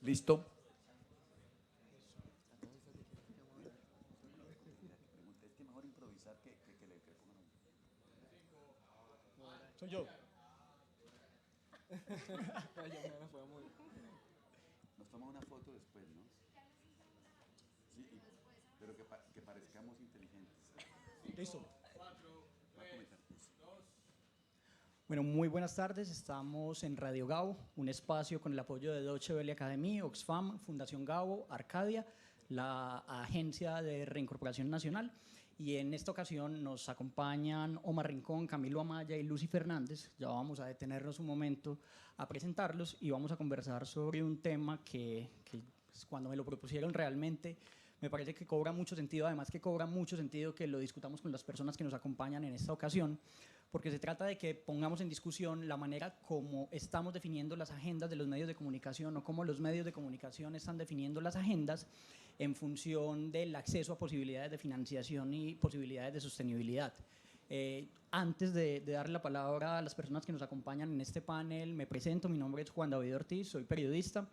¿Listo? Soy yo. Nos toma una foto después, ¿no? Sí, pero que parezcamos inteligentes. Listo. Va a comenzar, pues. Bueno, muy buenas tardes. Estamos en Radio Gabo, un espacio con el apoyo de Deutsche Welle Academy, Oxfam, Fundación Gabo, Arcadia, la Agencia de Reincorporación Nacional. Y en esta ocasión nos acompañan Omar Rincón, Camilo Amaya y Lucy Fernández. Ya vamos a detenernos un momento a presentarlos y vamos a conversar sobre un tema que pues, cuando me lo propusieron realmente me parece que cobra mucho sentido, además que cobra mucho sentido que lo discutamos con las personas que nos acompañan en esta ocasión, porque se trata de que pongamos en discusión la manera como estamos definiendo las agendas de los medios de comunicación o cómo los medios de comunicación están definiendo las agendas en función del acceso a posibilidades de financiación y posibilidades de sostenibilidad. Antes de darle la palabra a las personas que nos acompañan en este panel, me presento, mi nombre es Juan David Ortiz, soy periodista.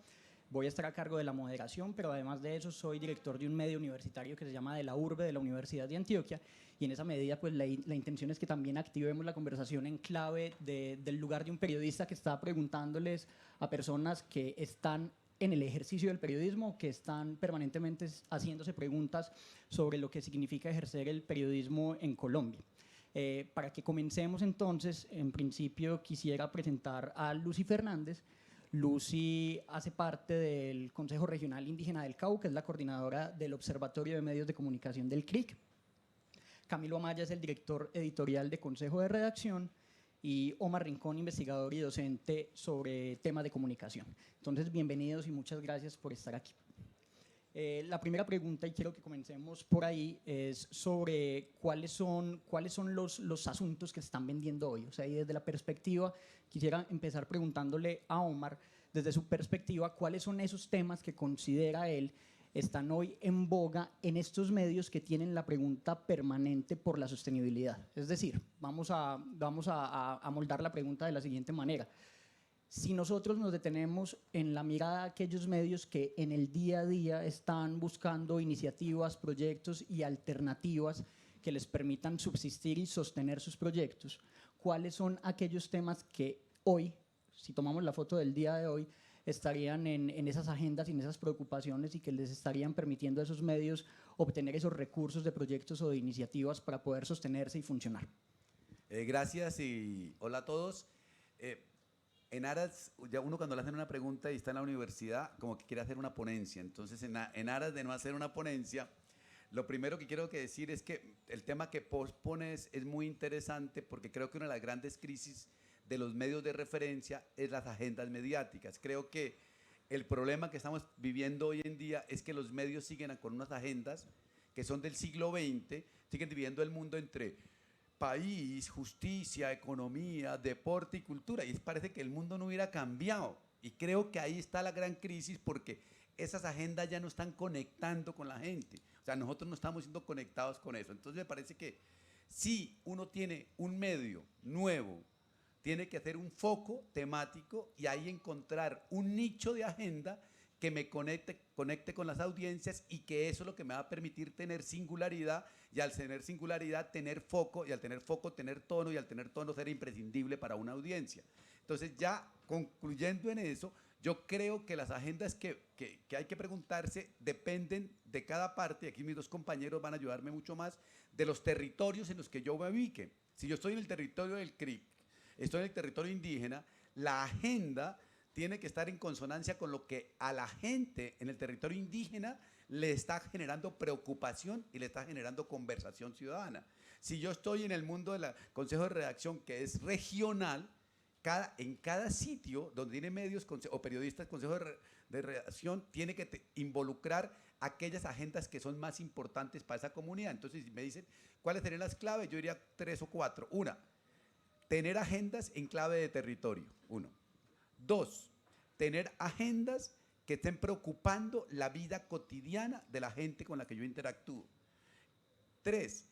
Voy a estar a cargo de la moderación, pero además de eso soy director de un medio universitario que se llama De la Urbe, de la Universidad de Antioquia, y en esa medida pues la intención es que también activemos la conversación en clave del lugar de un periodista que está preguntándoles a personas que están en el ejercicio del periodismo, que están permanentemente haciéndose preguntas sobre lo que significa ejercer el periodismo en Colombia. Para que comencemos entonces, en principio quisiera presentar a Lucy Fernández. Lucy hace parte del Consejo Regional Indígena del Cauca, es la coordinadora del Observatorio de Medios de Comunicación del CRIC. Camilo Amaya es el director editorial de Consejo de Redacción y Omar Rincón, investigador y docente sobre temas de comunicación. Entonces, bienvenidos y muchas gracias por estar aquí. La primera pregunta, y quiero que comencemos por ahí, es sobre cuáles son los asuntos que se están vendiendo hoy. O sea, y desde la perspectiva, quisiera empezar preguntándole a Omar, desde su perspectiva, cuáles son esos temas que considera él están hoy en boga en estos medios que tienen la pregunta permanente por la sostenibilidad. Es decir, vamos a moldar la pregunta de la siguiente manera. Si nosotros nos detenemos en la mirada de aquellos medios que en el día a día están buscando iniciativas, proyectos y alternativas que les permitan subsistir y sostener sus proyectos, ¿cuáles son aquellos temas que hoy, si tomamos la foto del día de hoy, estarían en esas agendas y en esas preocupaciones y que les estarían permitiendo a esos medios obtener esos recursos de proyectos o de iniciativas para poder sostenerse y funcionar? Gracias y hola a todos. En aras, ya uno cuando le hacen una pregunta y está en la universidad, como que quiere hacer una ponencia. Entonces, en aras de no hacer una ponencia, lo primero que quiero decir es que el tema que pospones es muy interesante porque creo que una de las grandes crisis de los medios de referencia es las agendas mediáticas. Creo que el problema que estamos viviendo hoy en día es que los medios siguen con unas agendas que son del siglo XX, siguen dividiendo el mundo entre país, justicia, economía, deporte y cultura. Y parece que el mundo no hubiera cambiado. Y creo que ahí está la gran crisis porque esas agendas ya no están conectando con la gente. O sea, nosotros no estamos siendo conectados con eso. Entonces me parece que si uno tiene un medio nuevo, tiene que hacer un foco temático y ahí encontrar un nicho de agenda que me conecte con las audiencias y que eso es lo que me va a permitir tener singularidad y al tener singularidad tener foco y al tener foco tener tono y al tener tono ser imprescindible para una audiencia. Entonces ya concluyendo en eso, yo creo que las agendas que hay que preguntarse dependen de cada parte, y aquí mis dos compañeros van a ayudarme mucho más, de los territorios en los que yo me ubique. Si yo estoy en el territorio del CRIC, estoy en el territorio indígena, la agenda tiene que estar en consonancia con lo que a la gente en el territorio indígena le está generando preocupación y le está generando conversación ciudadana. Si yo estoy en el mundo del consejo de redacción que es regional, en cada sitio donde tiene medios o periodistas, consejo de redacción, tiene que involucrar aquellas agendas que son más importantes para esa comunidad. Entonces, si me dicen cuáles serían las claves, yo diría 3 o 4. Una, tener agendas en clave de territorio. 1. 2, tener agendas que estén preocupando la vida cotidiana de la gente con la que yo interactúo. 3,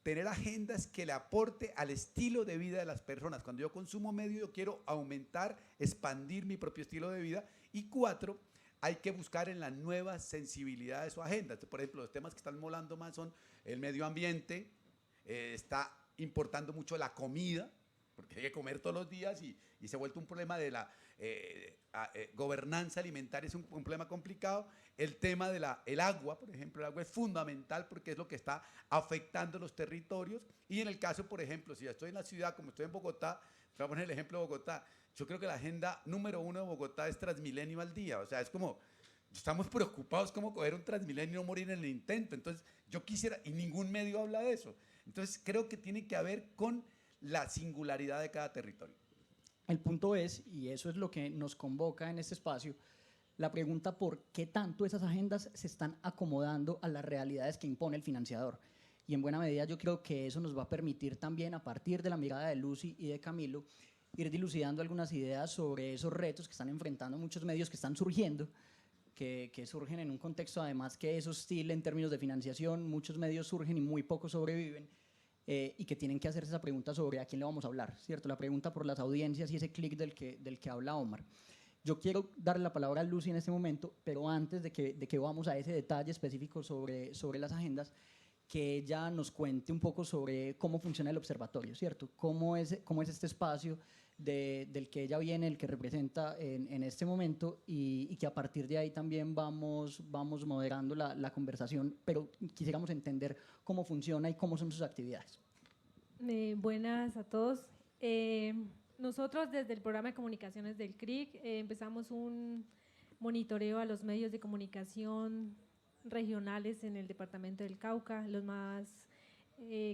tener agendas que le aporte al estilo de vida de las personas. Cuando yo consumo medio, yo quiero aumentar, expandir mi propio estilo de vida. Y 4, hay que buscar en la nueva sensibilidad de su agenda. Entonces, por ejemplo, los temas que están molando más son el medio ambiente, está importando mucho la comida, porque hay que comer todos los días y se ha vuelto un problema de la gobernanza alimentaria, es un problema complicado. El tema del agua, por ejemplo, el agua es fundamental porque es lo que está afectando los territorios. Y en el caso, por ejemplo, si yo estoy en la ciudad, como estoy en Bogotá, voy a poner el ejemplo de Bogotá, yo creo que la agenda número 1 de Bogotá es Transmilenio al día. O sea, es como, estamos preocupados como coger un Transmilenio y no morir en el intento. Entonces, yo quisiera, y ningún medio habla de eso. Entonces, creo que tiene que ver con la singularidad de cada territorio. El punto es, y eso es lo que nos convoca en este espacio, la pregunta por qué tanto esas agendas se están acomodando a las realidades que impone el financiador. Y en buena medida yo creo que eso nos va a permitir también, a partir de la mirada de Lucy y de Camilo, ir dilucidando algunas ideas sobre esos retos que están enfrentando muchos medios que están surgiendo, que surgen en un contexto además que es hostil en términos de financiación. Muchos medios surgen y muy pocos sobreviven. Y que tienen que hacerse esa pregunta sobre a quién le vamos a hablar, ¿cierto? La pregunta por las audiencias y ese clic del que habla Omar. Yo quiero darle la palabra a Lucy en este momento, pero antes de que vamos a ese detalle específico sobre las agendas, que ella nos cuente un poco sobre cómo funciona el observatorio, ¿cierto? Cómo es este espacio del que ella viene, el que representa en este momento, y que a partir de ahí también vamos moderando la conversación, pero quisiéramos entender cómo funciona y cómo son sus actividades. Buenas a todos. Nosotros desde el programa de comunicaciones del CRIC empezamos un monitoreo a los medios de comunicación regionales en el departamento del Cauca, los más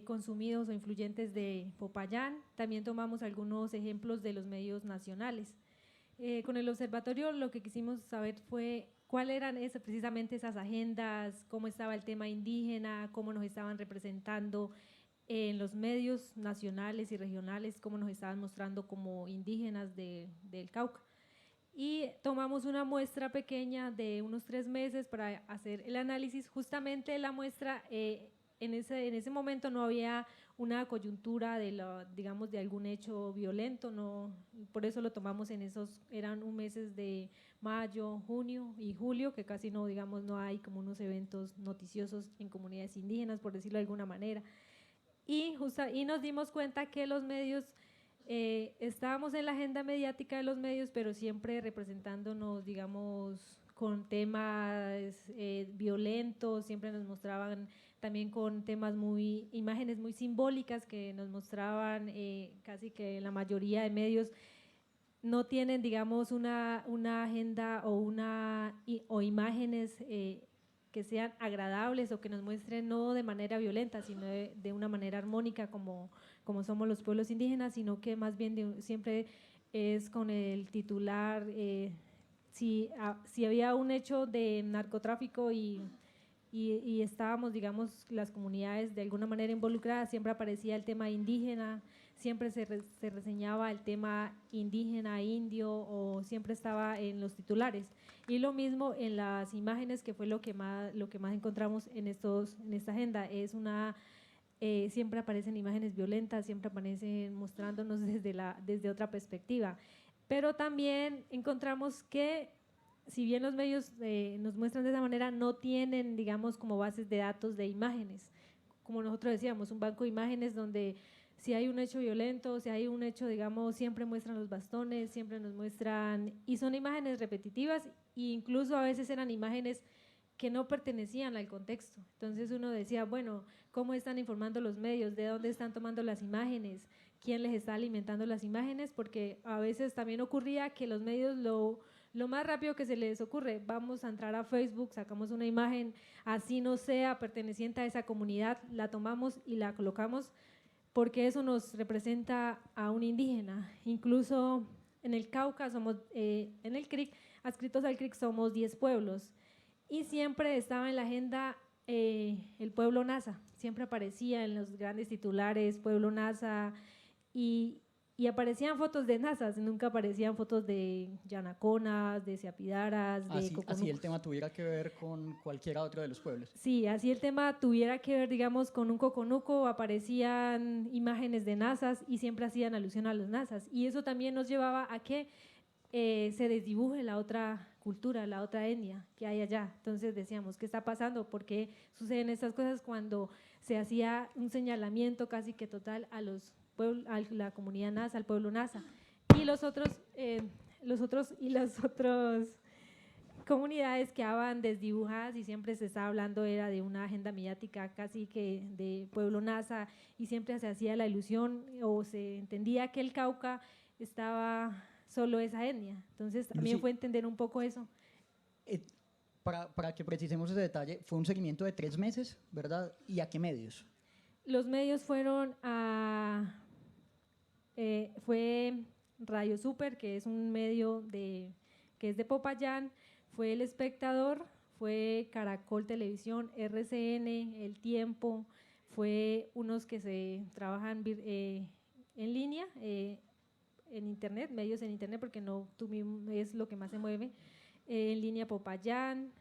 consumidos o influyentes de Popayán. También tomamos algunos ejemplos de los medios nacionales. Con el observatorio lo que quisimos saber fue cuáles eran precisamente esas agendas, cómo estaba el tema indígena, cómo nos estaban representando en los medios nacionales y regionales, cómo nos estaban mostrando como indígenas del Cauca. Y tomamos una muestra pequeña de unos 3 meses para hacer el análisis. Justamente la muestra, en ese momento no había una coyuntura digamos, de algún hecho violento, no, por eso lo tomamos eran meses de mayo, junio y julio, que casi no, digamos, no hay como unos eventos noticiosos en comunidades indígenas, por decirlo de alguna manera. Y nos dimos cuenta que los medios, estábamos en la agenda mediática de los medios, pero siempre representándonos, digamos, con temas violentos, siempre nos mostraban también con imágenes muy simbólicas que nos mostraban casi que la mayoría de medios no tienen, digamos, una agenda o imágenes que sean agradables o que nos muestren no de manera violenta, sino de una manera armónica como somos los pueblos indígenas, sino que más bien siempre es con el titular, si había un hecho de narcotráfico y estábamos, digamos, las comunidades de alguna manera involucradas, siempre aparecía el tema indígena, siempre se reseñaba el tema indígena, indio, o siempre estaba en los titulares. Y lo mismo en las imágenes, que fue lo que más encontramos en esta agenda. Siempre aparecen imágenes violentas, siempre aparecen mostrándonos desde otra perspectiva. Pero también encontramos que, si bien los medios nos muestran de esa manera, no tienen, digamos, como bases de datos de imágenes. Como nosotros decíamos, un banco de imágenes donde si hay un hecho violento, si hay un hecho, digamos, siempre muestran los bastones, siempre nos muestran, y son imágenes repetitivas, e incluso a veces eran imágenes que no pertenecían al contexto. Entonces uno decía, bueno, ¿cómo están informando los medios? ¿De dónde están tomando las imágenes? ¿Quién les está alimentando las imágenes? Porque a veces también ocurría que los medios lo más rápido que se les ocurre, vamos a entrar a Facebook, sacamos una imagen, así no sea perteneciente a esa comunidad, la tomamos y la colocamos porque eso nos representa a un indígena. Incluso en el Cauca, en el CRIC, adscritos al CRIC somos 10 pueblos, y siempre estaba en la agenda el pueblo Nasa, siempre aparecía en los grandes titulares, pueblo Nasa, y y aparecían fotos de nazas, nunca aparecían fotos de yanaconas, de seapidaras, de Así coconucos. el tema tuviera que ver con cualquiera otro de los pueblos. Sí, así el tema tuviera que ver, digamos, con un coconuco, aparecían imágenes de nazas y siempre hacían alusión a los nazas. Y eso también nos llevaba a que se desdibuje la otra cultura, la otra etnia que hay allá. Entonces decíamos, ¿qué está pasando? ¿Por qué suceden estas cosas cuando se hacía un señalamiento casi que total a a la comunidad nasa, al pueblo nasa? Y las otras comunidades quedaban desdibujadas y siempre se estaba hablando era de una agenda mediática casi que de pueblo nasa y siempre se hacía la ilusión o se entendía que el Cauca estaba solo esa etnia. Entonces también Lucy, fue entender un poco eso. Para que precisemos ese detalle, fue un seguimiento de 3 meses, ¿verdad? ¿Y a qué medios? Los medios fueron fue Radio Super, que es un medio que es de Popayán, fue El Espectador, fue Caracol Televisión, RCN, El Tiempo, fue unos que se trabajan en línea, en internet, medios en internet, porque no es lo que más se mueve, en línea Popayán,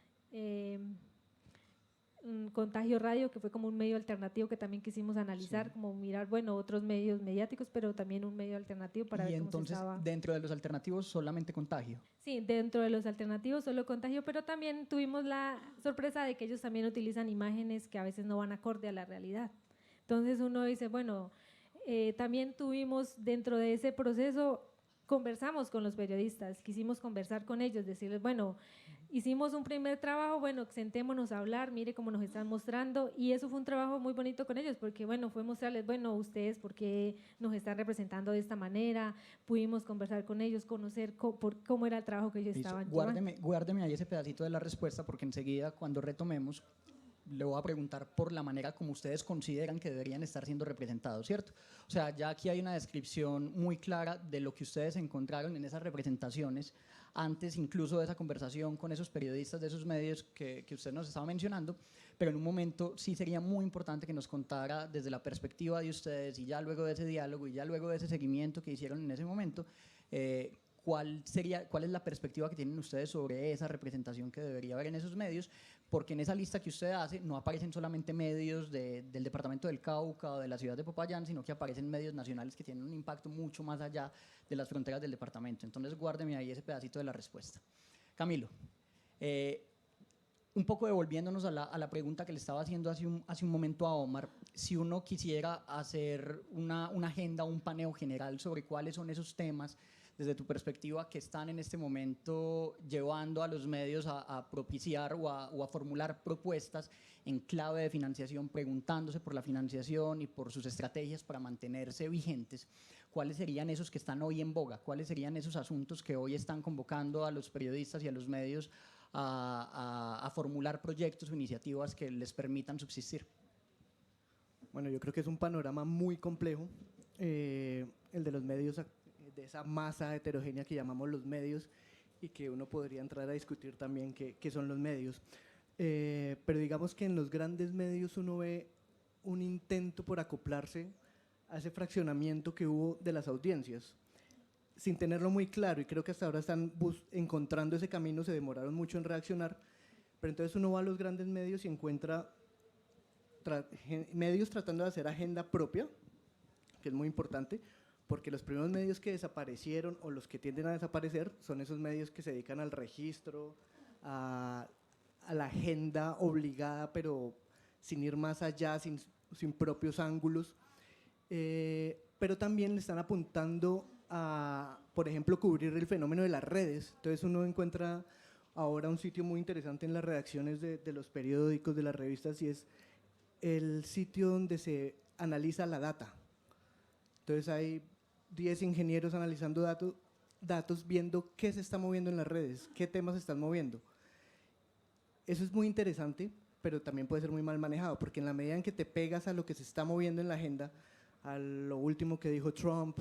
Contagio Radio, que fue como un medio alternativo que también quisimos analizar, Sí. como mirar, bueno, otros medios mediáticos, pero también un medio alternativo para Y ver entonces, cómo se estaba. dentro de los alternativos, solamente Contagio. Sí, dentro de los alternativos solo Contagio, pero también tuvimos la sorpresa de que ellos también utilizan imágenes que a veces no van acorde a la realidad. Entonces uno dice, bueno, también tuvimos dentro de ese proceso, conversamos con los periodistas, quisimos conversar con ellos, decirles, bueno, hicimos un primer trabajo, bueno, sentémonos a hablar, mire cómo nos están mostrando, y eso fue un trabajo muy bonito con ellos, porque bueno, fue mostrarles, bueno, ustedes por qué nos están representando de esta manera, pudimos conversar con ellos, conocer cómo era el trabajo que ellos Listo. estaban llevando. Guárdeme ahí ese pedacito de la respuesta, porque enseguida, cuando retomemos, le voy a preguntar por la manera como ustedes consideran que deberían estar siendo representados, ¿cierto? O sea, ya aquí hay una descripción muy clara de lo que ustedes encontraron en esas representaciones, antes incluso de esa conversación con esos periodistas de esos medios que usted nos estaba mencionando, pero en un momento sí sería muy importante que nos contara desde la perspectiva de ustedes y ya luego de ese diálogo y ya luego de ese seguimiento que hicieron en ese momento, cuál es la perspectiva que tienen ustedes sobre esa representación que debería haber en esos medios, porque en esa lista que usted hace no aparecen solamente medios del departamento del Cauca o de la ciudad de Popayán, sino que aparecen medios nacionales que tienen un impacto mucho más allá de las fronteras del departamento. Entonces guárdeme ahí ese pedacito de la respuesta. Camilo, un poco devolviéndonos a la pregunta que le estaba haciendo hace un momento a Omar, si uno quisiera hacer una agenda, un paneo general sobre cuáles son esos temas desde tu perspectiva que están en este momento llevando a los medios a propiciar o a formular propuestas en clave de financiación, preguntándose por la financiación y por sus estrategias para mantenerse vigentes, ¿cuáles serían esos que están hoy en boga? ¿Cuáles serían esos asuntos que hoy están convocando a los periodistas y a los medios a formular proyectos o iniciativas que les permitan subsistir? Bueno, yo creo que es un panorama muy complejo, el de los medios, de esa masa heterogénea que llamamos los medios y que uno podría entrar a discutir también qué son los medios. Pero digamos que en los grandes medios uno ve un intento por acoplarse a ese fraccionamiento que hubo de las audiencias, sin tenerlo muy claro, y creo que hasta ahora están encontrando ese camino, se demoraron mucho en reaccionar, pero entonces uno va a los grandes medios y encuentra medios tratando de hacer agenda propia, que es muy importante, porque los primeros medios que desaparecieron o los que tienden a desaparecer son esos medios que se dedican al registro, a la agenda obligada, pero sin ir más allá, sin propios ángulos, pero también le están apuntando a, por ejemplo, cubrir el fenómeno de las redes. Entonces uno encuentra ahora un sitio muy interesante en las redacciones de los periódicos, de las revistas, y es el sitio donde se analiza la data. Entonces hay 10 ingenieros analizando datos, viendo qué se está moviendo en las redes, qué temas se están moviendo. Eso es muy interesante, pero también puede ser muy mal manejado, porque en la medida en que te pegas a lo que se está moviendo en la agenda, a lo último que dijo Trump,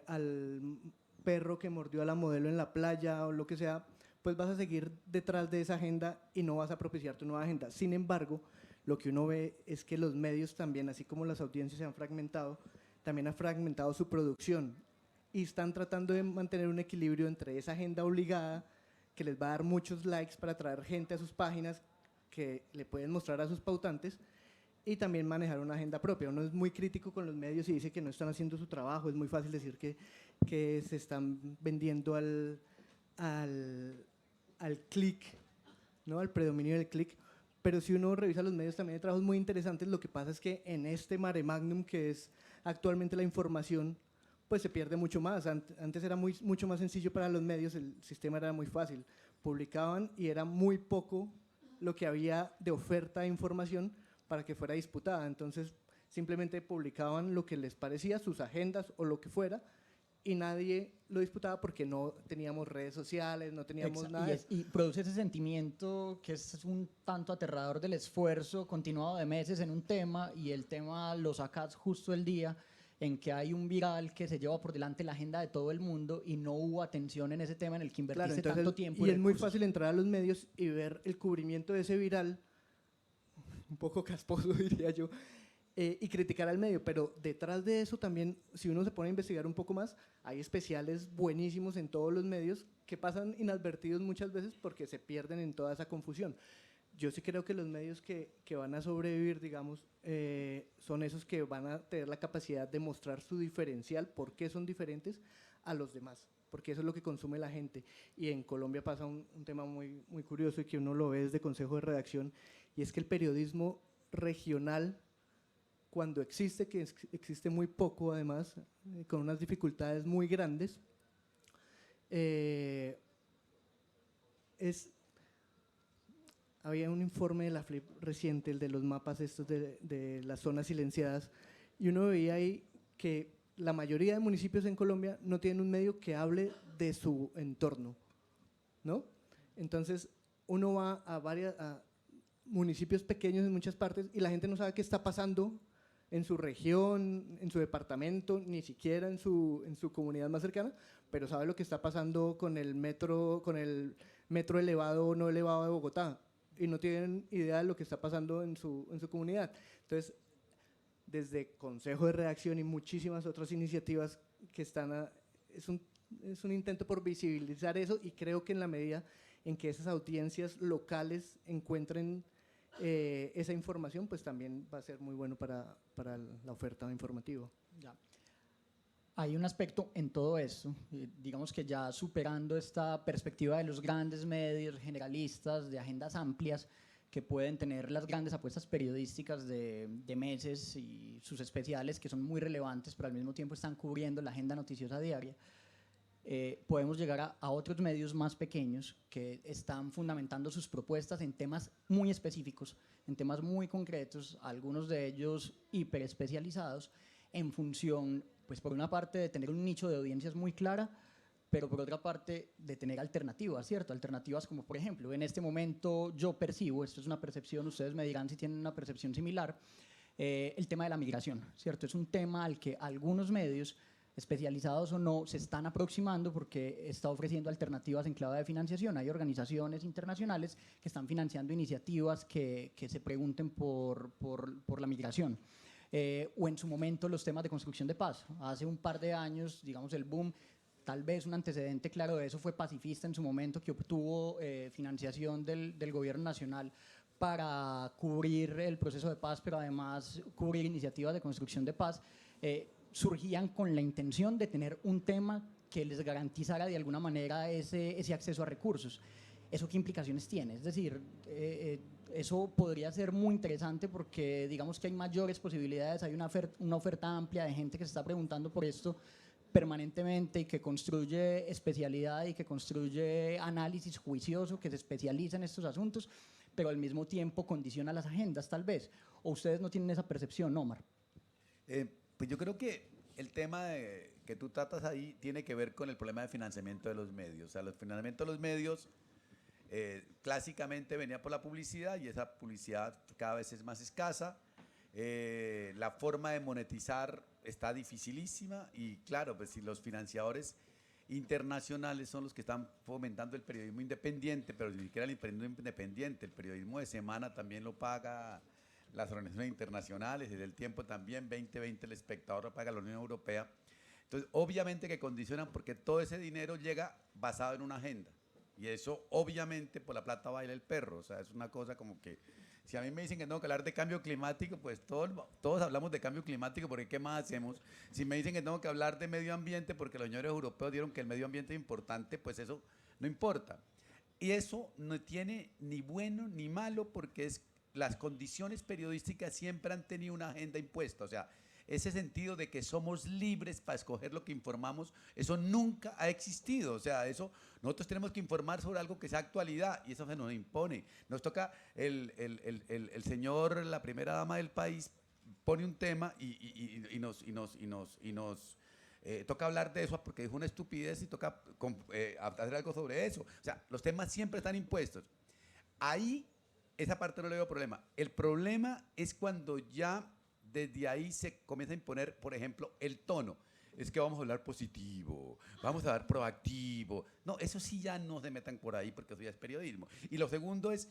al perro que mordió a la modelo en la playa o lo que sea, pues vas a seguir detrás de esa agenda y no vas a propiciar tu nueva agenda. Sin embargo, lo que uno ve es que los medios también, así como las audiencias se han fragmentado, también ha fragmentado su producción y están tratando de mantener un equilibrio entre esa agenda obligada que les va a dar muchos likes para atraer gente a sus páginas que le pueden mostrar a sus pautantes y también manejar una agenda propia. Uno es muy crítico con los medios y dice que no están haciendo su trabajo, es muy fácil decir que se están vendiendo al clic, ¿no? Al predominio del clic, pero si uno revisa los medios también hay trabajos muy interesantes. Lo que pasa es que en este mare magnum que es actualmente la información, pues se pierde mucho más. Antes era mucho más sencillo para los medios, el sistema era muy fácil, publicaban y era muy poco lo que había de oferta de información para que fuera disputada, entonces simplemente publicaban lo que les parecía, sus agendas o lo que fuera, y nadie lo disputaba porque no teníamos redes sociales, no teníamos nada. Y produce ese sentimiento que es un tanto aterrador del esfuerzo continuado de meses en un tema y el tema lo sacas justo el día en que hay un viral que se lleva por delante la agenda de todo el mundo y no hubo atención en ese tema en el que invertiste tanto tiempo. Y es muy fácil entrar a los medios y ver el cubrimiento de ese viral, un poco casposo diría yo, y criticar al medio, pero detrás de eso también, si uno se pone a investigar un poco más, hay especiales buenísimos en todos los medios que pasan inadvertidos muchas veces porque se pierden en toda esa confusión. Yo sí creo que los medios que van a sobrevivir, digamos, son esos que van a tener la capacidad de mostrar su diferencial, por qué son diferentes a los demás, porque eso es lo que consume la gente. Y en Colombia pasa un tema muy, muy curioso y que uno lo ve desde Consejo de Redacción, y es que el periodismo regional, cuando existe, que existe muy poco además, con unas dificultades muy grandes, había un informe de la FLIP reciente, el de los mapas estos de las zonas silenciadas, y uno veía ahí que la mayoría de municipios en Colombia no tienen un medio que hable de su entorno, ¿no? Entonces, uno va a municipios pequeños en muchas partes y la gente no sabe qué está pasando en su región, en su departamento, ni siquiera en su comunidad más cercana, pero sabe lo que está pasando con el metro elevado o no elevado de Bogotá, y no tienen idea de lo que está pasando en su comunidad. Entonces, desde Consejo de Redacción y muchísimas otras iniciativas que están, es un intento por visibilizar eso, y creo que en la medida en que esas audiencias locales encuentren esa información, pues también va a ser muy bueno para la oferta informativa. Ya. Hay un aspecto en todo esto, digamos que ya superando esta perspectiva de los grandes medios generalistas, de agendas amplias, que pueden tener las grandes apuestas periodísticas de meses y sus especiales, que son muy relevantes, pero al mismo tiempo están cubriendo la agenda noticiosa diaria. Podemos llegar a otros medios más pequeños que están fundamentando sus propuestas en temas muy específicos, en temas muy concretos, algunos de ellos hiperespecializados, en función, pues por una parte, de tener un nicho de audiencias muy clara, pero por otra parte, de tener alternativas, ¿cierto? Alternativas como, por ejemplo, en este momento yo percibo, esto es una percepción, ustedes me dirán si tienen una percepción similar, el tema de la migración, ¿cierto? Es un tema al que algunos medios, especializados o no, se están aproximando porque está ofreciendo alternativas en clave de financiación. Hay organizaciones internacionales que están financiando iniciativas que se pregunten por la migración. O en su momento los temas de construcción de paz. Hace un par de años, digamos, el boom, tal vez un antecedente claro de eso fue Pacifista en su momento, que obtuvo financiación del gobierno nacional para cubrir el proceso de paz, pero además cubrir iniciativas de construcción de paz. Surgían con la intención de tener un tema que les garantizara de alguna manera ese acceso a recursos. ¿Eso qué implicaciones tiene? Es decir, eso podría ser muy interesante porque digamos que hay mayores posibilidades, hay una oferta amplia de gente que se está preguntando por esto permanentemente y que construye especialidad y que construye análisis juicioso, que se especializa en estos asuntos, pero al mismo tiempo condiciona las agendas tal vez. ¿O ustedes no tienen esa percepción, Omar? Pues yo creo que el tema que tú tratas ahí tiene que ver con el problema de financiamiento de los medios. O sea, el financiamiento de los medios clásicamente venía por la publicidad y esa publicidad cada vez es más escasa. La forma de monetizar está dificilísima y claro, pues si los financiadores internacionales son los que están fomentando el periodismo independiente, pero ni siquiera el periodismo independiente, el periodismo de semana también lo paga las organizaciones internacionales, desde el tiempo también, 2020 el espectador lo paga la Unión Europea. Entonces, obviamente que condicionan porque todo ese dinero llega basado en una agenda. Y eso, obviamente, por la plata baila el perro. O sea, es una cosa como que, si a mí me dicen que tengo que hablar de cambio climático, pues todos hablamos de cambio climático, porque ¿qué más hacemos? Si me dicen que tengo que hablar de medio ambiente, porque los señores europeos dieron que el medio ambiente es importante, pues eso no importa. Y eso no tiene ni bueno ni malo, porque las condiciones periodísticas siempre han tenido una agenda impuesta. O sea, ese sentido de que somos libres para escoger lo que informamos, eso nunca ha existido. O sea, nosotros tenemos que informar sobre algo que sea actualidad y eso se nos impone. Nos toca, el señor, la primera dama del país, pone un tema y nos toca hablar de eso porque dijo una estupidez y toca hacer algo sobre eso. O sea, los temas siempre están impuestos. Ahí, esa parte no le veo problema. El problema es cuando ya desde ahí se comienza a imponer, por ejemplo, el tono. Es que vamos a hablar positivo, vamos a hablar proactivo. No, eso sí ya no se metan por ahí porque eso ya es periodismo. Y lo segundo es,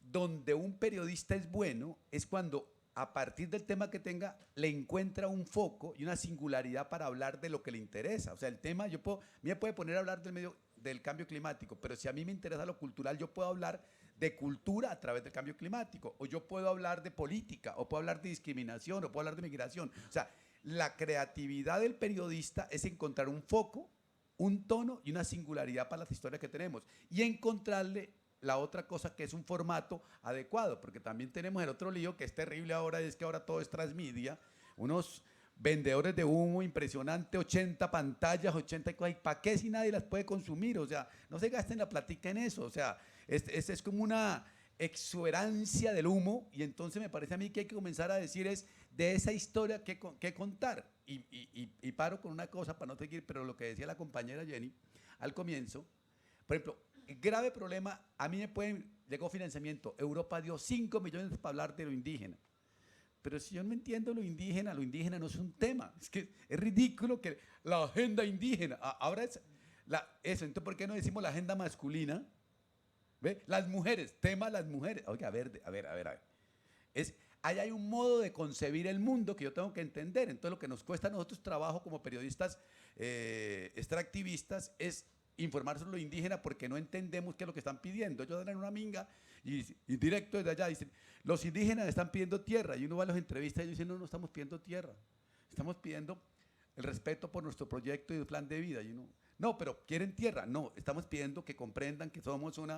donde un periodista es bueno, es cuando a partir del tema que tenga, le encuentra un foco y una singularidad para hablar de lo que le interesa. O sea, el tema, me puede poner a hablar del cambio climático, pero si a mí me interesa lo cultural, yo puedo hablar de cultura a través del cambio climático, o yo puedo hablar de política, o puedo hablar de discriminación, o puedo hablar de migración. O sea, la creatividad del periodista es encontrar un foco, un tono y una singularidad para las historias que tenemos, y encontrarle la otra cosa que es un formato adecuado, porque también tenemos el otro lío que es terrible ahora, es que ahora todo es transmedia, unos vendedores de humo impresionante, 80 pantallas, 80 cosas, ¿para qué si nadie las puede consumir? O sea, no se gasten la platica en eso, o sea, es como una exuberancia del humo, y entonces me parece a mí que hay que comenzar a decir es de esa historia que contar, y paro con una cosa para no seguir, pero lo que decía la compañera Jenny al comienzo, por ejemplo, el grave problema, a mí llegó financiamiento, Europa dio 5 millones para hablar de lo indígena. Pero si yo no entiendo lo indígena no es un tema. Es que es ridículo que la agenda indígena, ahora es eso, entonces ¿por qué no decimos la agenda masculina? ¿Ve? Las mujeres, tema las mujeres. Oiga, a ver. Ahí hay un modo de concebir el mundo que yo tengo que entender. Entonces lo que nos cuesta a nosotros trabajo como periodistas extractivistas es informar sobre lo indígena porque no entendemos qué es lo que están pidiendo. Ellos dan en una minga y directo desde allá dicen, los indígenas están pidiendo tierra, y uno va a las entrevistas y ellos dicen, no estamos pidiendo tierra, estamos pidiendo el respeto por nuestro proyecto y el plan de vida. Y uno, no, pero quieren tierra. No, estamos pidiendo que comprendan que somos un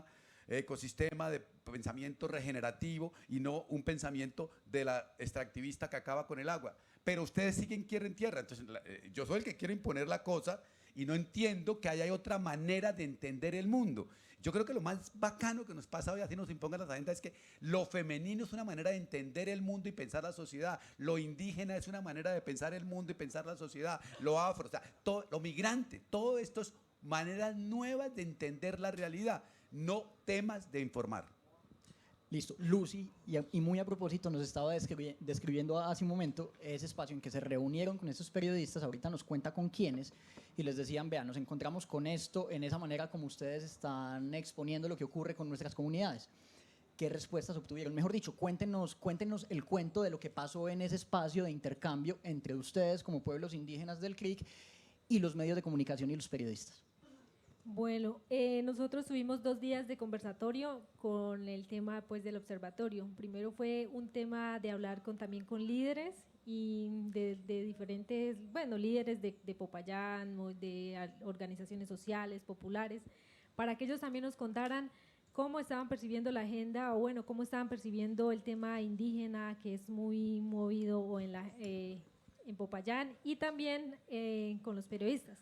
ecosistema de pensamiento regenerativo y no un pensamiento de la extractivista que acaba con el agua. Pero ustedes quieren tierra. Entonces, yo soy el que quiere imponer la cosa y no entiendo que haya otra manera de entender el mundo. Yo creo que lo más bacano que nos pasa hoy, así nos impongan las agendas, es que lo femenino es una manera de entender el mundo y pensar la sociedad. Lo indígena es una manera de pensar el mundo y pensar la sociedad. Lo afro, o sea, lo migrante, todo esto es maneras nuevas de entender la realidad, no temas de informar. Listo. Lucy, y muy a propósito, nos estaba describiendo hace un momento ese espacio en que se reunieron con estos periodistas, ahorita nos cuenta con quiénes, y les decían, vean, nos encontramos con esto en esa manera como ustedes están exponiendo lo que ocurre con nuestras comunidades. ¿Qué respuestas obtuvieron? Mejor dicho, cuéntenos el cuento de lo que pasó en ese espacio de intercambio entre ustedes como pueblos indígenas del CRIC y los medios de comunicación y los periodistas. Bueno, nosotros tuvimos 2 días de conversatorio con el tema pues, del observatorio. Primero fue un tema de hablar también con líderes y de diferentes, bueno, líderes de Popayán, de organizaciones sociales, populares, para que ellos también nos contaran cómo estaban percibiendo la agenda o bueno, cómo estaban percibiendo el tema indígena que es muy movido en Popayán y también con los periodistas.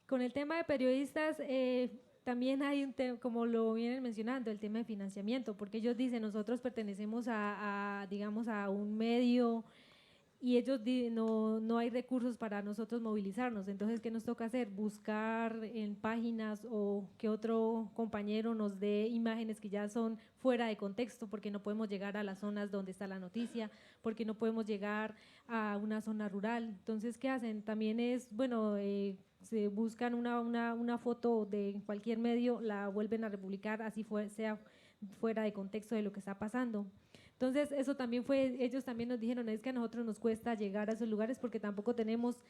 Con el tema de periodistas, también hay un tema, como lo vienen mencionando, el tema de financiamiento, porque ellos dicen, nosotros pertenecemos digamos, a un medio y ellos no hay recursos para nosotros movilizarnos, entonces, ¿qué nos toca hacer? Buscar en páginas o que otro compañero nos dé imágenes que ya son fuera de contexto, porque no podemos llegar a las zonas donde está la noticia, porque no podemos llegar a una zona rural. Entonces, ¿qué hacen? También es, bueno, se buscan una foto de cualquier medio, la vuelven a republicar, así sea fuera de contexto de lo que está pasando. Entonces, eso también fue, ellos también nos dijeron, es que a nosotros nos cuesta llegar a esos lugares porque tampoco tenemos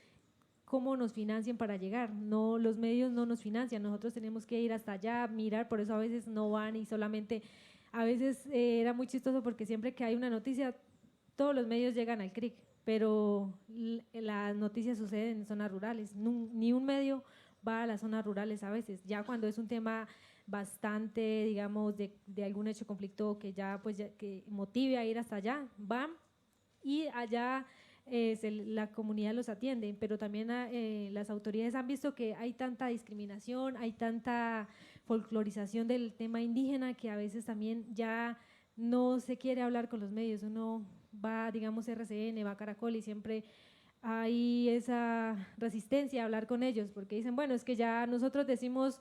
cómo nos financian para llegar. No, los medios no nos financian, nosotros tenemos que ir hasta allá, mirar, por eso a veces no van y solamente, a veces era muy chistoso porque siempre que hay una noticia, todos los medios llegan al CRIC, pero las noticias suceden en zonas rurales, ni un medio va a las zonas rurales a veces, ya cuando es un tema bastante, digamos, de algún hecho conflicto que ya, pues, que motive a ir hasta allá, van y allá la comunidad los atiende, pero también las autoridades han visto que hay tanta discriminación, hay tanta folclorización del tema indígena que a veces también ya no se quiere hablar con los medios, uno va, digamos, RCN, va a Caracol y siempre hay esa resistencia a hablar con ellos porque dicen, bueno, es que ya nosotros decimos,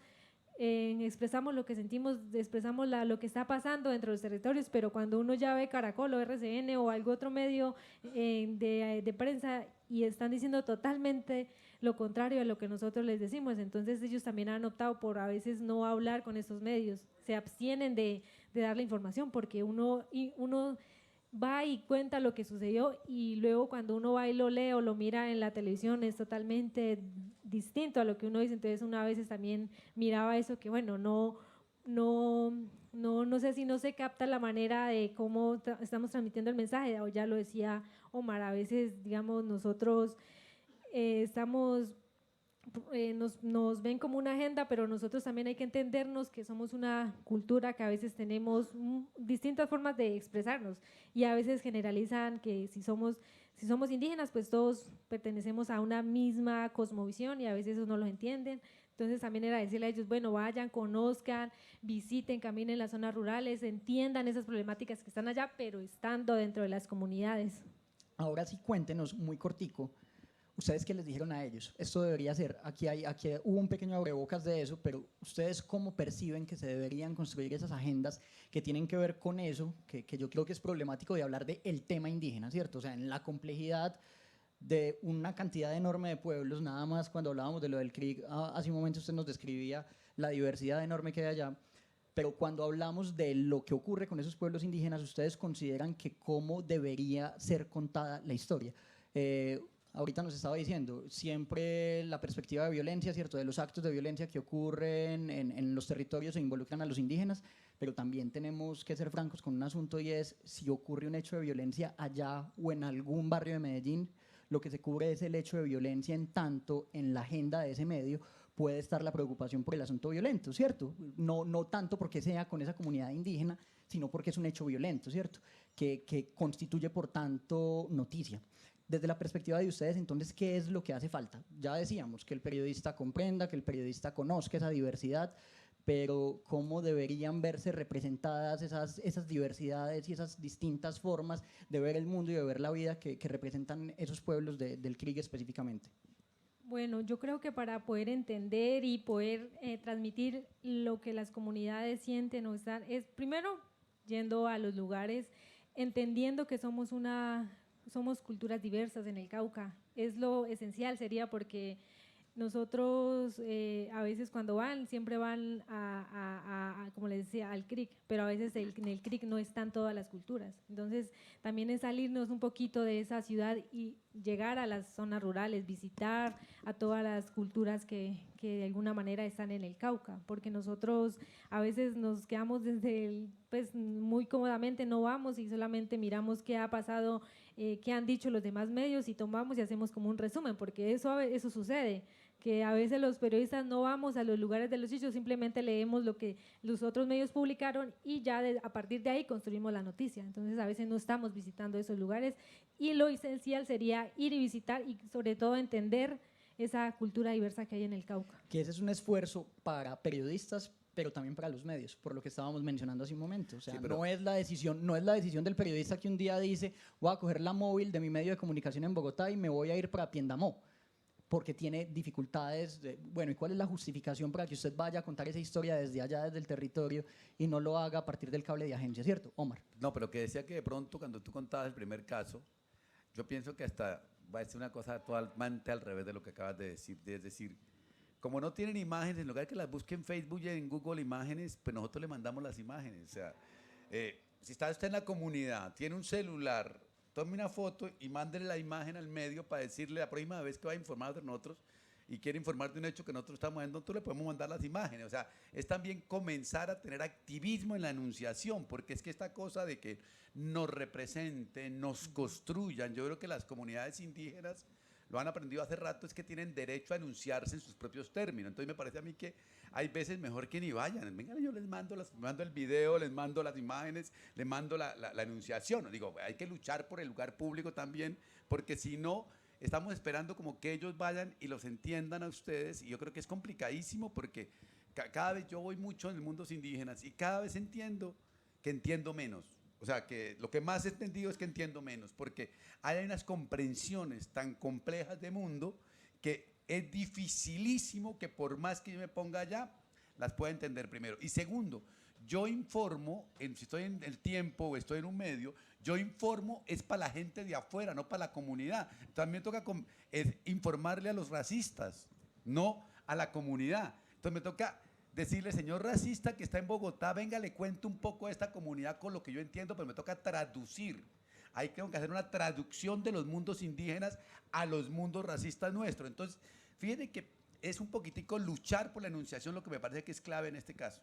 expresamos lo que sentimos, expresamos lo que está pasando dentro de los territorios, pero cuando uno ya ve Caracol o RCN o algún otro medio de prensa y están diciendo totalmente lo contrario a lo que nosotros les decimos, entonces ellos también han optado por a veces no hablar con esos medios, se abstienen de dar la información porque uno va y cuenta lo que sucedió y luego cuando uno va y lo lee o lo mira en la televisión es totalmente distinto a lo que uno dice, entonces una vez también miraba eso que bueno, no sé si no se capta la manera de cómo estamos transmitiendo el mensaje, o ya lo decía Omar, a veces digamos nosotros estamos nos ven como una agenda, pero nosotros también hay que entendernos que somos una cultura que a veces tenemos distintas formas de expresarnos y a veces generalizan que si somos indígenas, pues todos pertenecemos a una misma cosmovisión y a veces eso no lo entienden. Entonces también era decirle a ellos, bueno, vayan, conozcan, visiten, caminen las zonas rurales, entiendan esas problemáticas que están allá, pero estando dentro de las comunidades. Ahora sí, cuéntenos muy cortico. ¿Ustedes qué les dijeron a ellos? Esto debería ser, aquí hubo un pequeño abrebocas de eso, pero ¿ustedes cómo perciben que se deberían construir esas agendas que tienen que ver con eso, que yo creo que es problemático de hablar del tema indígena, ¿cierto? O sea, en la complejidad de una cantidad enorme de pueblos, nada más cuando hablábamos de lo del CRIC, hace un momento usted nos describía la diversidad enorme que hay allá, pero cuando hablamos de lo que ocurre con esos pueblos indígenas, ¿ustedes consideran que cómo debería ser contada la historia? Ahorita nos estaba diciendo, siempre la perspectiva de violencia, ¿cierto? De los actos de violencia que ocurren en los territorios e involucran a los indígenas, pero también tenemos que ser francos con un asunto y es, si ocurre un hecho de violencia allá o en algún barrio de Medellín, lo que se cubre es el hecho de violencia en tanto en la agenda de ese medio puede estar la preocupación por el asunto violento, ¿cierto? No tanto porque sea con esa comunidad indígena, sino porque es un hecho violento, ¿cierto? Que constituye, por tanto, noticia. Desde la perspectiva de ustedes, entonces, ¿qué es lo que hace falta? Ya decíamos, que el periodista comprenda, que el periodista conozca esa diversidad, pero ¿cómo deberían verse representadas esas diversidades y esas distintas formas de ver el mundo y de ver la vida que representan esos pueblos del CRIG específicamente? Bueno, yo creo que para poder entender y poder transmitir lo que las comunidades sienten o están, es primero yendo a los lugares, entendiendo que somos culturas diversas en el Cauca. Es lo esencial, sería porque nosotros a veces cuando van, siempre van como les decía, al CRIC, pero a veces en el CRIC no están todas las culturas. Entonces, también es salirnos un poquito de esa ciudad y llegar a las zonas rurales, visitar a todas las culturas que de alguna manera están en el Cauca, porque nosotros a veces nos quedamos pues muy cómodamente, no vamos y solamente miramos qué ha pasado, qué han dicho los demás medios y tomamos y hacemos como un resumen, porque eso sucede, que a veces los periodistas no vamos a los lugares de los hechos, simplemente leemos lo que los otros medios publicaron y ya a partir de ahí construimos la noticia. Entonces a veces no estamos visitando esos lugares y lo esencial sería ir y visitar y sobre todo entender esa cultura diversa que hay en el Cauca. Que ese es un esfuerzo para periodistas, pero también para los medios, por lo que estábamos mencionando hace un momento. O sea, sí, no es la decisión del periodista que un día dice, voy a coger la móvil de mi medio de comunicación en Bogotá y me voy a ir para Piendamó, porque tiene dificultades. Bueno, ¿y cuál es la justificación para que usted vaya a contar esa historia desde allá, desde el territorio, y no lo haga a partir del cable de agencia, ¿cierto, Omar? No, pero que decía que de pronto cuando tú contabas el primer caso, yo pienso que hasta va a ser una cosa totalmente al revés de lo que acabas de decir. Es decir, como no tienen imágenes, en lugar de que las busquen en Facebook y en Google Imágenes, pues nosotros le mandamos las imágenes. O sea, si está usted en la comunidad, tiene un celular, tome una foto y mándele la imagen al medio para decirle la próxima vez que va a informar de nosotros y quiere informar de un hecho que nosotros estamos viendo, nosotros le podemos mandar las imágenes. O sea, es también comenzar a tener activismo en la enunciación, porque es que esta cosa de que nos representen, nos construyan, yo creo que las comunidades indígenas lo han aprendido hace rato, es que tienen derecho a enunciarse en sus propios términos. Entonces me parece a mí que hay veces mejor que ni vayan. Vengan, yo les mando, mando el video, les mando las imágenes, les mando la enunciación. Digo, hay que luchar por el lugar público también, porque si no, estamos esperando como que ellos vayan y los entiendan a ustedes. Y yo creo que es complicadísimo porque cada vez yo voy mucho en el mundo indígenas y cada vez entiendo que entiendo menos. O sea, que lo que más he entendido es que entiendo menos, porque hay unas comprensiones tan complejas de mundo que es dificilísimo que por más que yo me ponga allá, las pueda entender primero. Y segundo, yo informo, si estoy en el tiempo o estoy en un medio, yo informo es para la gente de afuera, no para la comunidad. También toca informarle a los racistas, no a la comunidad. Entonces me toca decirle, señor racista que está en Bogotá, venga, le cuento un poco de esta comunidad con lo que yo entiendo, pero me toca traducir. Hay que hacer una traducción de los mundos indígenas a los mundos racistas nuestros. Entonces, fíjense que es un poquitico luchar por la enunciación lo que me parece que es clave en este caso.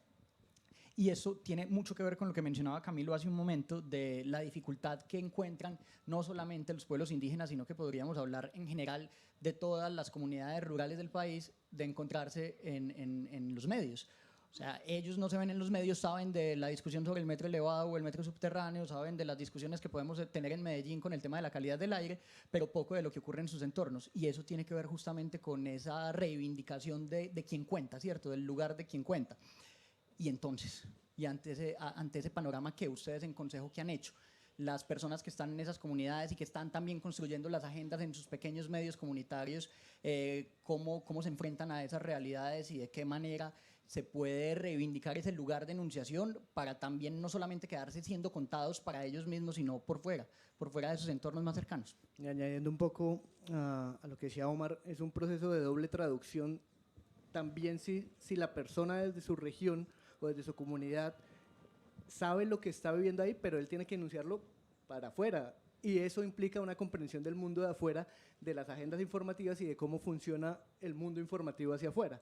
Y eso tiene mucho que ver con lo que mencionaba Camilo hace un momento, de la dificultad que encuentran no solamente los pueblos indígenas, sino que podríamos hablar en general de todas las comunidades rurales del país, de encontrarse en los medios. O sea, ellos no se ven en los medios, saben de la discusión sobre el metro elevado o el metro subterráneo, saben de las discusiones que podemos tener en Medellín con el tema de la calidad del aire, pero poco de lo que ocurre en sus entornos. Y eso tiene que ver justamente con esa reivindicación de quien cuenta, ¿cierto? Del lugar de quien cuenta. Y entonces, ante ese panorama que ustedes en Consejo que han hecho, las personas que están en esas comunidades y que están también construyendo las agendas en sus pequeños medios comunitarios, cómo se enfrentan a esas realidades y de qué manera se puede reivindicar ese lugar de enunciación para también no solamente quedarse siendo contados para ellos mismos, sino por fuera de sus entornos más cercanos. Y añadiendo un poco a lo que decía Omar, es un proceso de doble traducción. También si la persona desde su región o desde su comunidad sabe lo que está viviendo ahí, pero él tiene que enunciarlo para afuera. Y eso implica una comprensión del mundo de afuera, de las agendas informativas y de cómo funciona el mundo informativo hacia afuera.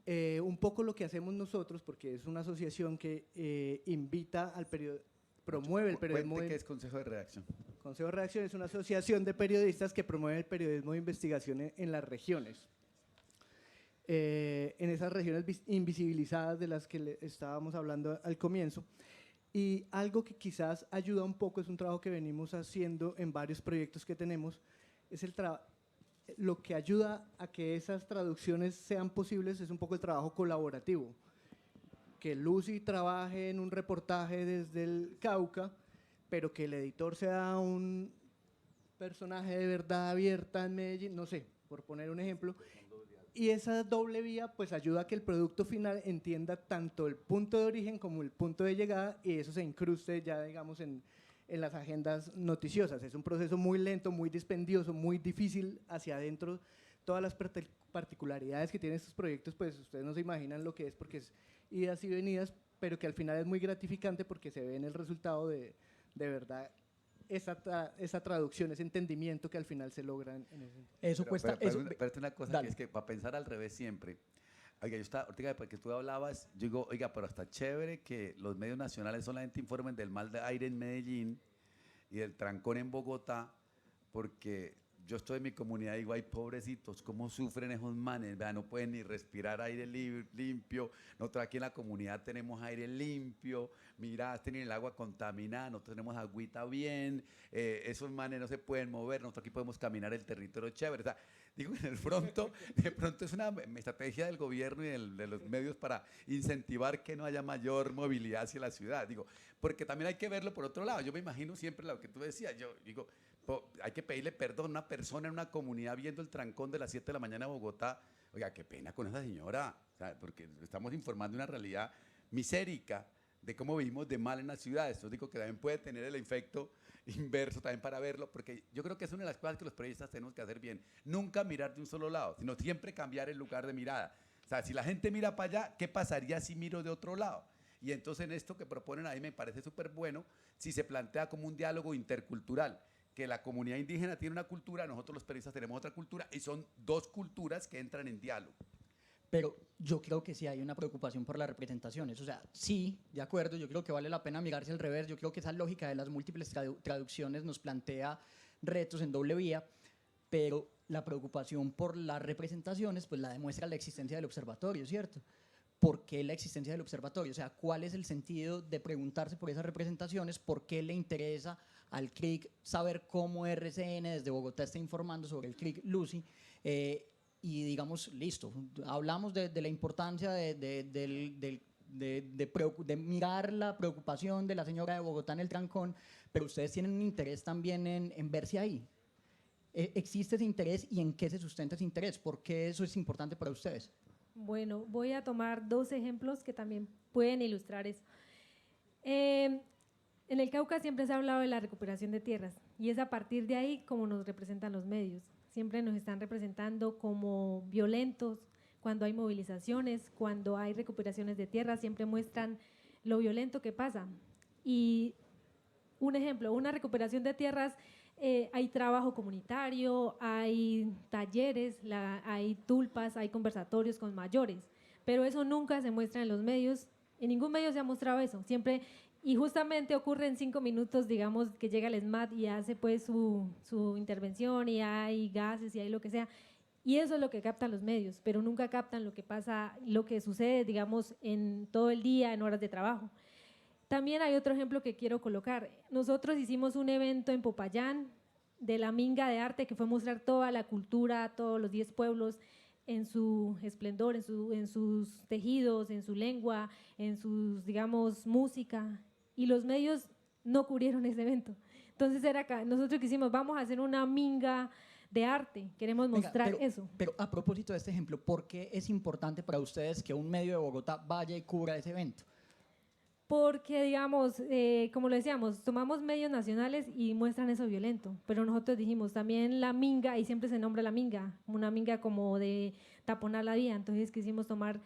Un poco lo que hacemos nosotros, porque es una asociación que invita al periodismo, promueve el periodismo. Cuente qué es Consejo de Redacción. Consejo de Redacción es una asociación de periodistas que promueve el periodismo de investigación en las regiones. En esas regiones invisibilizadas de las que estábamos hablando al comienzo. Y algo que quizás ayuda un poco, es un trabajo que venimos haciendo en varios proyectos que tenemos, es lo que ayuda a que esas traducciones sean posibles es un poco el trabajo colaborativo. Que Lucy trabaje en un reportaje desde el Cauca, pero que el editor sea un personaje de verdad abierta en Medellín, no sé, por poner un ejemplo. Y esa doble vía pues ayuda a que el producto final entienda tanto el punto de origen como el punto de llegada, y eso se incruste ya, digamos, en las agendas noticiosas. Es un proceso muy lento, muy dispendioso, muy difícil hacia adentro. Todas las particularidades que tienen estos proyectos, pues ustedes no se imaginan lo que es, porque es idas y venidas, pero que al final es muy gratificante porque se ve en el resultado de verdad esa traducción, ese entendimiento que al final se logra en ese. Eso Pero, cuesta. pero una cosa, Dale. que es que para pensar al revés siempre. Oiga, ahorita porque tú hablabas, yo digo, oiga, pero está chévere que los medios nacionales solamente informen del mal de aire en Medellín y del trancón en Bogotá, porque yo estoy en mi comunidad y digo, ay, pobrecitos, cómo sufren esos manes, ¿verdad? No pueden ni respirar aire limpio. Nosotros aquí en la comunidad tenemos aire limpio, mira, tienen el agua contaminada, nosotros tenemos agüita bien, esos manes no se pueden mover, nosotros aquí podemos caminar el territorio chévere. O sea, digo, de pronto es una estrategia del gobierno y de los medios para incentivar que no haya mayor movilidad hacia la ciudad. Digo, porque también hay que verlo por otro lado. Yo me imagino siempre lo que tú decías, yo digo, hay que pedirle perdón a una persona en una comunidad viendo el trancón de las 7 de la mañana en Bogotá. Oiga, qué pena con esa señora, o sea, porque estamos informando una realidad misérica de cómo vivimos de mal en las ciudades. Yo digo que también puede tener el efecto inverso también para verlo, porque yo creo que es una de las cosas que los periodistas tenemos que hacer bien. Nunca mirar de un solo lado, sino siempre cambiar el lugar de mirada. O sea, si la gente mira para allá, ¿qué pasaría si miro de otro lado? Y entonces en esto que proponen ahí me parece súper bueno si se plantea como un diálogo intercultural, que la comunidad indígena tiene una cultura, nosotros los periodistas tenemos otra cultura, y son dos culturas que entran en diálogo. Pero yo creo que sí hay una preocupación por las representaciones. O sea, sí, de acuerdo, yo creo que vale la pena mirarse al revés. Yo creo que esa lógica de las múltiples traducciones nos plantea retos en doble vía, pero la preocupación por las representaciones pues la demuestra la existencia del observatorio, ¿cierto? ¿Por qué la existencia del observatorio? O sea, ¿cuál es el sentido de preguntarse por esas representaciones? ¿Por qué le interesa al CRIC saber cómo RCN desde Bogotá está informando sobre el CRIC Lucy? Y digamos, listo, hablamos de la importancia de mirar la preocupación de la señora de Bogotá en el trancón, pero ustedes tienen un interés también en verse ahí. ¿Existe ese interés y en qué se sustenta ese interés? ¿Por qué eso es importante para ustedes? Bueno, voy a tomar dos ejemplos que también pueden ilustrar eso. En el Cauca siempre se ha hablado de la recuperación de tierras y es a partir de ahí como nos representan los medios. Siempre nos están representando como violentos cuando hay movilizaciones, cuando hay recuperaciones de tierras, siempre muestran lo violento que pasa. Y un ejemplo, una recuperación de tierras, hay trabajo comunitario, hay talleres, hay tulpas, hay conversatorios con mayores, pero eso nunca se muestra en los medios, en ningún medio se ha mostrado eso, siempre, y justamente ocurre en 5 minutos, digamos, que llega el SMAT y hace pues su intervención y hay gases y hay lo que sea, y eso es lo que captan los medios, pero nunca captan lo que pasa, lo que sucede, digamos, en todo el día, en horas de trabajo. También hay otro ejemplo que quiero colocar. Nosotros hicimos un evento en Popayán de la Minga de Arte que fue mostrar toda la cultura, todos los 10 pueblos en su esplendor, en sus tejidos, en su lengua, en sus, digamos, música. Y los medios no cubrieron ese evento. Entonces nosotros quisimos, vamos a hacer una minga de arte, queremos mostrar eso. Pero a propósito de este ejemplo, ¿por qué es importante para ustedes que un medio de Bogotá vaya y cubra ese evento? Porque, digamos, como lo decíamos, tomamos medios nacionales y muestran eso violento, pero nosotros dijimos también la minga, y siempre se nombra la minga, una minga como de taponar la vía, entonces quisimos tomar,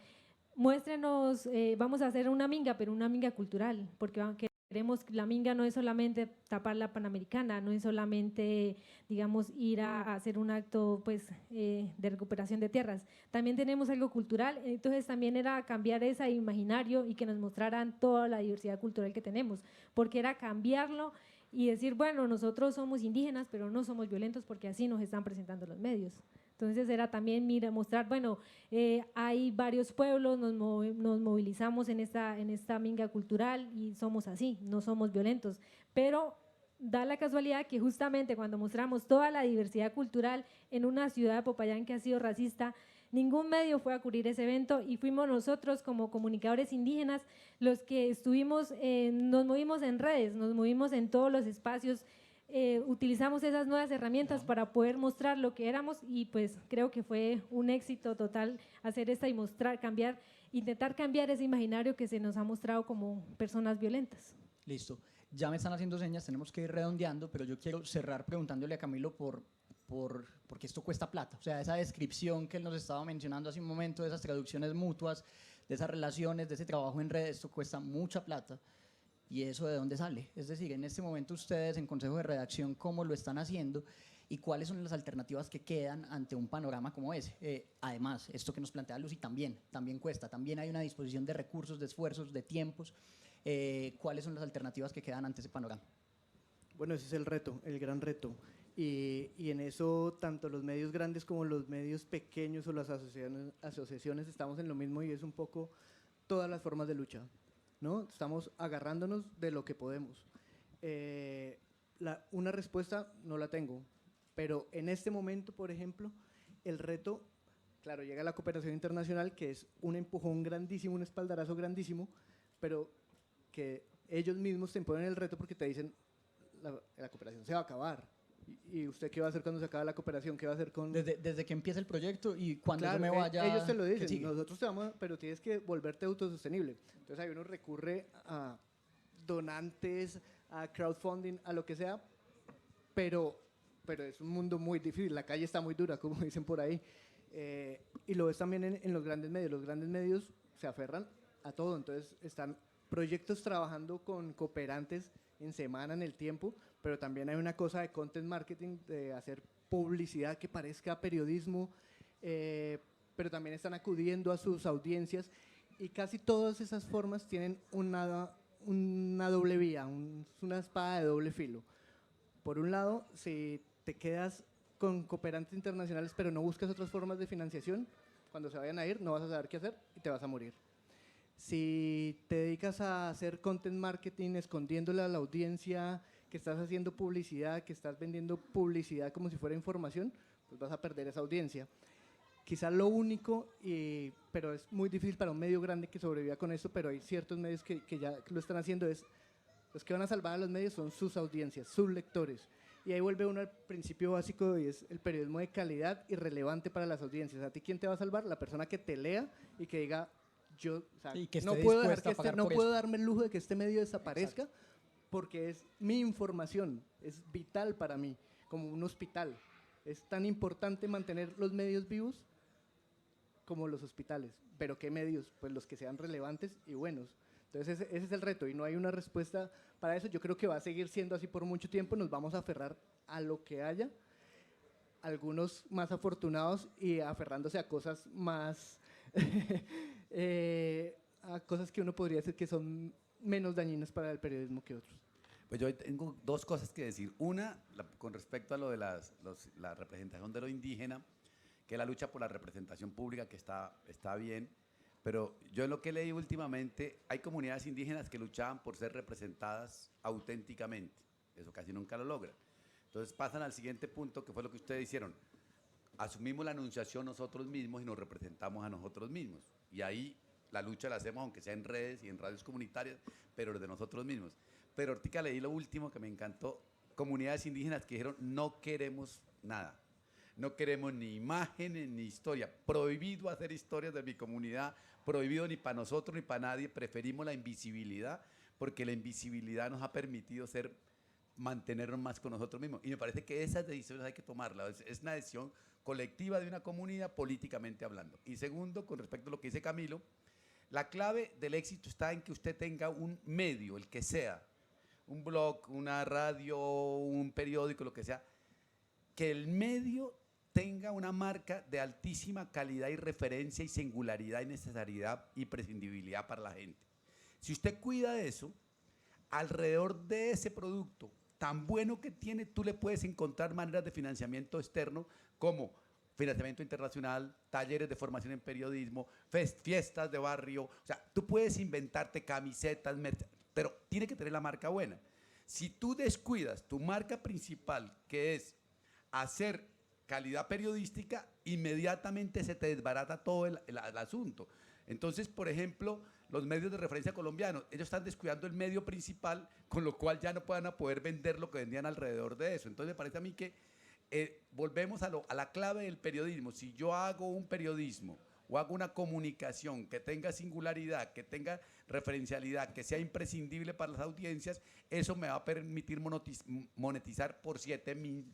muéstrenos, vamos a hacer una minga, pero una minga cultural, porque queremos, la minga no es solamente tapar la Panamericana, no es solamente, digamos, ir a hacer un acto pues, de recuperación de tierras. También tenemos algo cultural, entonces también era cambiar ese imaginario y que nos mostraran toda la diversidad cultural que tenemos, porque era cambiarlo y decir, bueno, nosotros somos indígenas, pero no somos violentos porque así nos están presentando los medios. Entonces era también mostrar, bueno, hay varios pueblos, nos movilizamos en esta minga cultural y somos así, no somos violentos, pero da la casualidad que justamente cuando mostramos toda la diversidad cultural en una ciudad de Popayán que ha sido racista, ningún medio fue a cubrir ese evento y fuimos nosotros como comunicadores indígenas los que estuvimos, nos movimos en redes, nos movimos en todos los espacios, utilizamos esas nuevas herramientas para poder mostrar lo que éramos y pues creo que fue un éxito total hacer esta y mostrar, intentar cambiar ese imaginario que se nos ha mostrado como personas violentas. Listo, ya me están haciendo señas, tenemos que ir redondeando, pero yo quiero cerrar preguntándole a Camilo porque esto cuesta plata, o sea, esa descripción que él nos estaba mencionando hace un momento, de esas traducciones mutuas, de esas relaciones, de ese trabajo en redes, esto cuesta mucha plata. ¿Y eso de dónde sale? Es decir, en este momento ustedes en Consejo de Redacción, ¿cómo lo están haciendo? ¿Y cuáles son las alternativas que quedan ante un panorama como ese? Además, esto que nos plantea Lucy también cuesta, también hay una disposición de recursos, de esfuerzos, de tiempos. ¿Cuáles son las alternativas que quedan ante ese panorama? Bueno, ese es el reto, el gran reto. Y en eso tanto los medios grandes como los medios pequeños o las asociaciones estamos en lo mismo y es un poco todas las formas de lucha, ¿no? Estamos agarrándonos de lo que podemos. Una respuesta no la tengo, pero en este momento, por ejemplo, el reto, claro, llega la cooperación internacional, que es un empujón grandísimo, un espaldarazo grandísimo, pero que ellos mismos te imponen el reto porque te dicen, la cooperación se va a acabar. ¿Y usted qué va a hacer cuando se acabe la cooperación? ¿Qué va a hacer con...? Desde que empieza el proyecto y cuando claro, yo me vaya… ellos te lo dicen, nosotros te vamos, pero tienes que volverte autosostenible. Entonces ahí uno recurre a donantes, a crowdfunding, a lo que sea, pero es un mundo muy difícil, la calle está muy dura, como dicen por ahí. Y lo ves también en los grandes medios se aferran a todo, entonces están proyectos trabajando con cooperantes en semana, en el tiempo, pero también hay una cosa de content marketing, de hacer publicidad que parezca periodismo, pero también están acudiendo a sus audiencias y casi todas esas formas tienen una doble vía, una espada de doble filo. Por un lado, si te quedas con cooperantes internacionales pero no buscas otras formas de financiación, cuando se vayan a ir no vas a saber qué hacer y te vas a morir. Si te dedicas a hacer content marketing escondiéndole a la audiencia que estás haciendo publicidad, que estás vendiendo publicidad como si fuera información, pues vas a perder esa audiencia. Quizás lo único, pero es muy difícil para un medio grande que sobreviva con esto, pero hay ciertos medios que ya lo están haciendo, los que van a salvar a los medios son sus audiencias, sus lectores. Y ahí vuelve uno al principio básico y es el periodismo de calidad y relevante para las audiencias. ¿A ti quién te va a salvar? La persona que te lea y que diga, yo, o sea, Y que esté no puedo, dispuesta a pagar no por puedo eso. darme el lujo de que este medio desaparezca porque es mi información, es vital para mí, como un hospital. Es tan importante mantener los medios vivos como los hospitales. ¿Pero qué medios? Pues los que sean relevantes y buenos. Entonces ese es el reto y no hay una respuesta para eso. Yo creo que va a seguir siendo así por mucho tiempo, nos vamos a aferrar a lo que haya, algunos más afortunados y aferrándose a cosas más, a cosas que uno podría decir que son menos dañinas para el periodismo que otros. Pues yo tengo dos cosas que decir. Una, con respecto a lo de la representación de lo indígena, que es la lucha por la representación pública, que está bien, pero yo en lo que he leído últimamente, hay comunidades indígenas que luchaban por ser representadas auténticamente. Eso casi nunca lo logran. Entonces pasan al siguiente punto, que fue lo que ustedes hicieron. Asumimos la anunciación nosotros mismos y nos representamos a nosotros mismos. Y ahí la lucha la hacemos, aunque sea en redes y en radios comunitarias, pero de nosotros mismos. Pero ahorita leí lo último que me encantó, comunidades indígenas que dijeron, no queremos nada. No queremos ni imágenes ni historia. Prohibido hacer historias de mi comunidad, prohibido ni para nosotros ni para nadie. Preferimos la invisibilidad porque la invisibilidad nos ha permitido mantenernos más con nosotros mismos. Y me parece que esas decisiones hay que tomarlas. Es una decisión colectiva de una comunidad políticamente hablando. Y segundo, con respecto a lo que dice Camilo, la clave del éxito está en que usted tenga un medio, el que sea, un blog, una radio, un periódico, lo que sea, que el medio tenga una marca de altísima calidad y referencia y singularidad y necesariedad y prescindibilidad para la gente. Si usted cuida de eso, alrededor de ese producto tan bueno que tiene, tú le puedes encontrar maneras de financiamiento externo como financiamiento internacional, talleres de formación en periodismo, fiestas de barrio. O sea, tú puedes inventarte camisetas, pero tiene que tener la marca buena. Si tú descuidas tu marca principal, que es hacer calidad periodística, inmediatamente se te desbarata todo el asunto. Entonces, por ejemplo, los medios de referencia colombianos, ellos están descuidando el medio principal, con lo cual ya no van a poder vender lo que vendían alrededor de eso. Entonces, me parece a mí que volvemos a la clave del periodismo. Si yo hago un periodismo o hago una comunicación que tenga singularidad, que tenga referencialidad, que sea imprescindible para las audiencias, eso me va a permitir monetizar por 7.000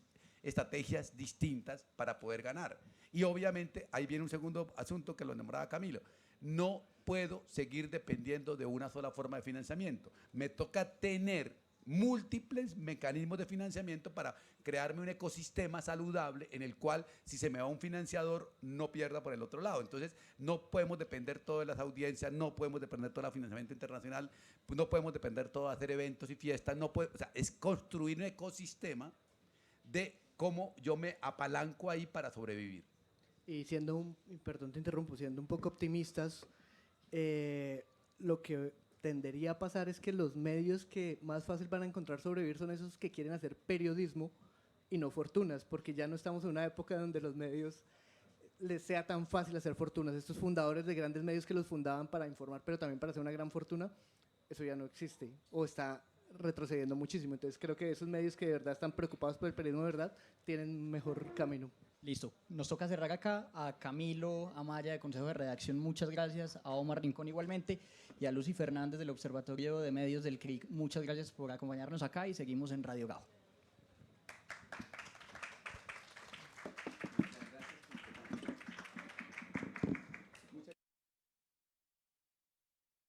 estrategias distintas para poder ganar. Y obviamente ahí viene un segundo asunto que lo nombraba Camilo. No puedo seguir dependiendo de una sola forma de financiamiento. Me toca tener múltiples mecanismos de financiamiento para crearme un ecosistema saludable en el cual si se me va un financiador no pierda por el otro lado. Entonces no podemos depender todo de las audiencias, no podemos depender todo del financiamiento internacional, no podemos depender todo de hacer eventos y fiestas, o sea, es construir un ecosistema de cómo yo me apalanco ahí para sobrevivir. Y perdón te interrumpo, siendo un poco optimistas, lo que tendería a pasar es que los medios que más fácil van a encontrar sobrevivir son esos que quieren hacer periodismo y no fortunas, porque ya no estamos en una época donde los medios les sea tan fácil hacer fortunas. Estos fundadores de grandes medios que los fundaban para informar, pero también para hacer una gran fortuna, eso ya no existe o está retrocediendo muchísimo. Entonces creo que esos medios que de verdad están preocupados por el periodismo de verdad tienen un mejor camino. Listo. Nos toca cerrar acá. A Camilo Amaya de Consejo de Redacción, muchas gracias. A Omar Rincón igualmente. Y a Lucy Fernández del Observatorio de Medios del CRIC, muchas gracias por acompañarnos acá y seguimos en Radio Gao.